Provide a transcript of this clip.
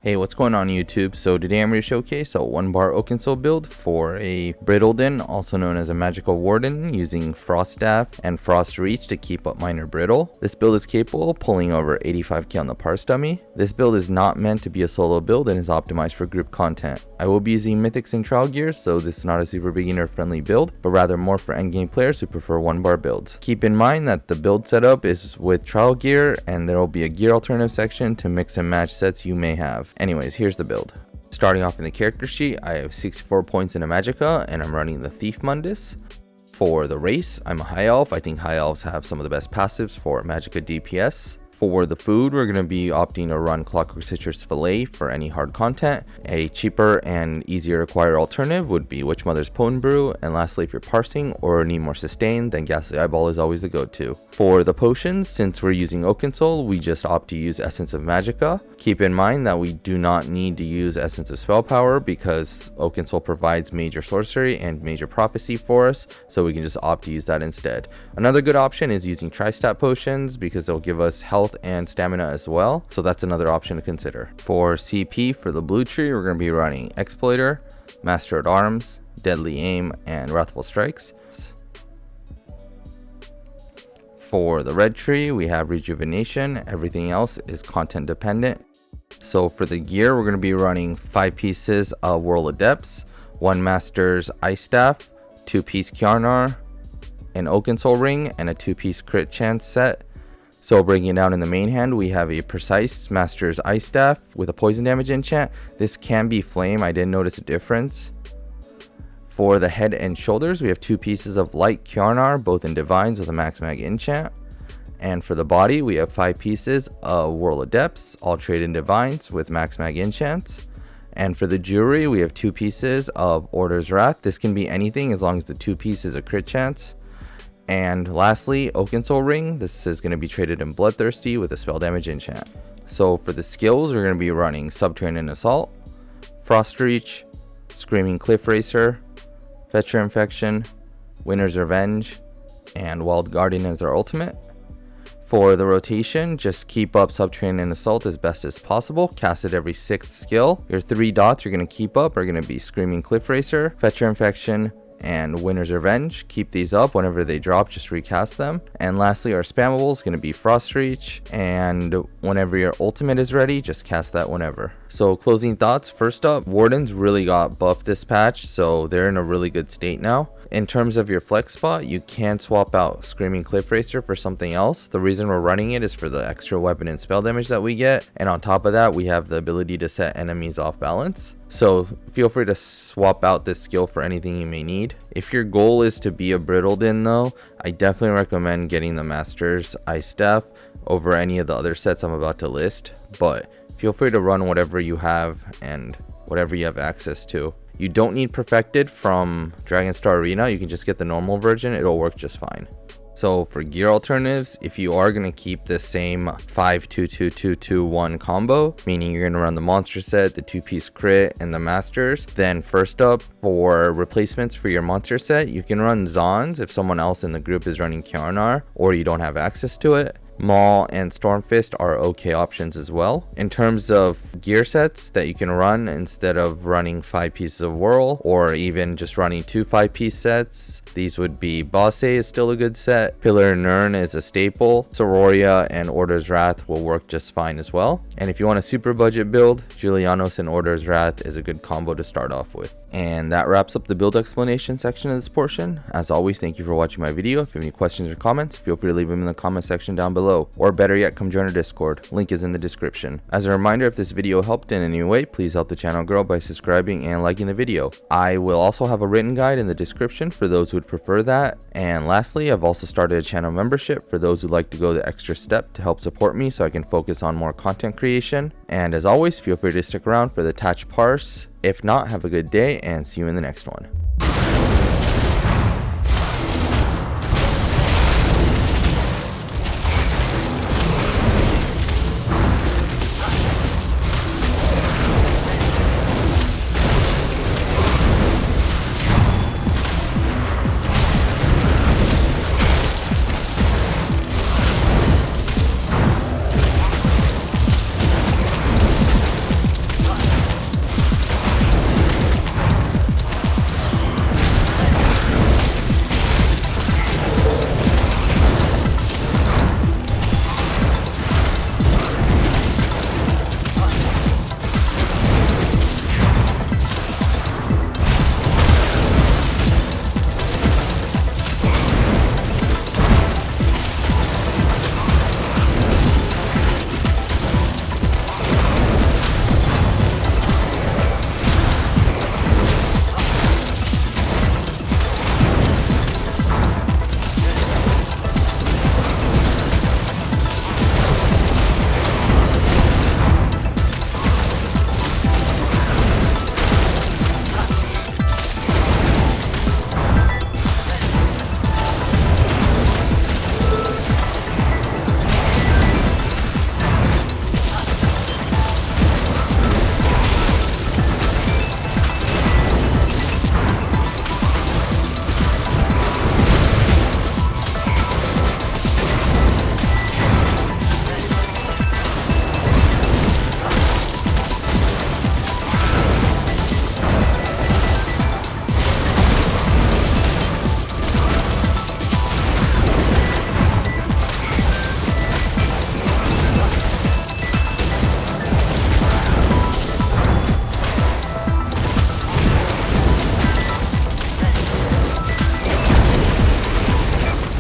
Hey, what's going on YouTube? So today I'm going to showcase a 1 bar Oakensoul build for a Brittleden, also known as a Magicka Warden, using Frost Staff and Frost Reach to keep up minor brittle. This build is capable of pulling over 85k on the parse dummy. This build is not meant to be a solo build and is optimized for group content. I will be using mythics and trial gear, so this is not a super beginner friendly build, but rather more for endgame players who prefer 1 bar builds. Keep in mind that the build setup is with trial gear and there will be a gear alternative section to mix and match sets you may have. Anyways, here's the build. Starting off in the character sheet, I have 64 points in a Magicka and I'm running the Thief Mundus. For the race, I'm a high elf. I think high elves have some of the best passives for Magicka DPS. For the food, we're going to be opting to run Clockwork Citrus Fillet for any hard content. A cheaper and easier to acquire alternative would be Witch Mother's Potent Brew. And lastly, if you're parsing or need more sustain, then Ghastly Eyeball is always the go-to. For the potions, since we're using Oakensoul, we just opt to use Essence of Magicka. Keep in mind that we do not need to use Essence of Spell Power because Oakensoul provides major sorcery and major prophecy for us, so we can just opt to use that instead. Another good option is using Tri-Stat potions because they'll give us health and stamina as well, so that's another option to consider. For CP, for the blue tree, we're going to be running Exploiter, Master at Arms, Deadly Aim, and Wrathful Strikes. For the red tree, we have Rejuvenation. Everything else is content dependent. So for the gear, we're going to be running 5 pieces of Whirl of Depths, 1 Master's Ice Staff, 2-piece Kjarnar, an Oakensoul Ring, and a 2-piece crit chance set. So bringing it down in the main hand, we have a Precise Master's Ice Staff with a poison damage enchant. This can be flame, I didn't notice a difference. For the head and shoulders, we have 2 pieces of Light Kjarnar, both in Divines with a Max Mag enchant. And for the body, we have 5 pieces of Whirl of Depths, all traded in Divines with Max Mag enchants. And for the jewelry, we have 2 pieces of Order's Wrath. This can be anything as long as the 2 pieces is a crit chance. And lastly, Oakensoul Ring. This is going to be traded in Bloodthirsty with a spell damage enchant. So for the skills, we're going to be running Subterranean Assault, Frost Reach, Screaming Cliff Racer, Fetcher Infection, Winter's Revenge, and Wild Guardian as our ultimate. For the rotation, just keep up Subterranean Assault as best as possible. Cast it every 6th skill. Your 3 dots you're going to keep up are going to be Screaming Cliff Racer, Fetcher Infection, and Winter's Revenge. Keep these up. Whenever they drop, just recast them. And lastly, our spammable is going to be Frost Reach, and whenever your ultimate is ready, just cast that whenever. So closing thoughts, first up, Wardens really got buffed this patch, so they're in a really good state now. In terms of your flex spot, you can swap out Screaming Cliff Racer for something else. The reason we're running it is for the extra weapon and spell damage that we get, and on top of that, we have the ability to set enemies off balance. So feel free to swap out this skill for anything you may need. If your goal is to be a Brittleden though, I definitely recommend getting the Master's Ice Staff over any of the other sets I'm about to list, but feel free to run whatever you have and whatever you have access to. You don't need Perfected from Dragonstar Arena, you can just get the normal version, it'll work just fine. So for gear alternatives, if you are going to keep the same 5-2-2-2-2-1 combo, meaning you're going to run the monster set, the 2-piece crit, and the masters, then first up, for replacements for your monster set, you can run Zons if someone else in the group is running Kjarnar or you don't have access to it. Maul and Stormfist are okay options as well. In terms of gear sets that you can run instead of running 5 pieces of Whirl or even just running 2 5-piece sets, these would be Bosse is still a good set, Pillar Nirn is a staple, Sororia and Order's Wrath will work just fine as well. And if you want a super budget build, Julianos and Order's Wrath is a good combo to start off with. And that wraps up the build explanation section of this portion. As always, thank you for watching my video. If you have any questions or comments, feel free to leave them in the comment section down below, or better yet, come join our Discord. Link is in the description. As a reminder, if this video helped in any way, please help the channel grow by subscribing and liking the video. I will also have a written guide in the description for those who would prefer that. And lastly, I've also started a channel membership for those who like to go the extra step to help support me so I can focus on more content creation. And as always, feel free to stick around for the attached parse. If not, have a good day and see you in the next one.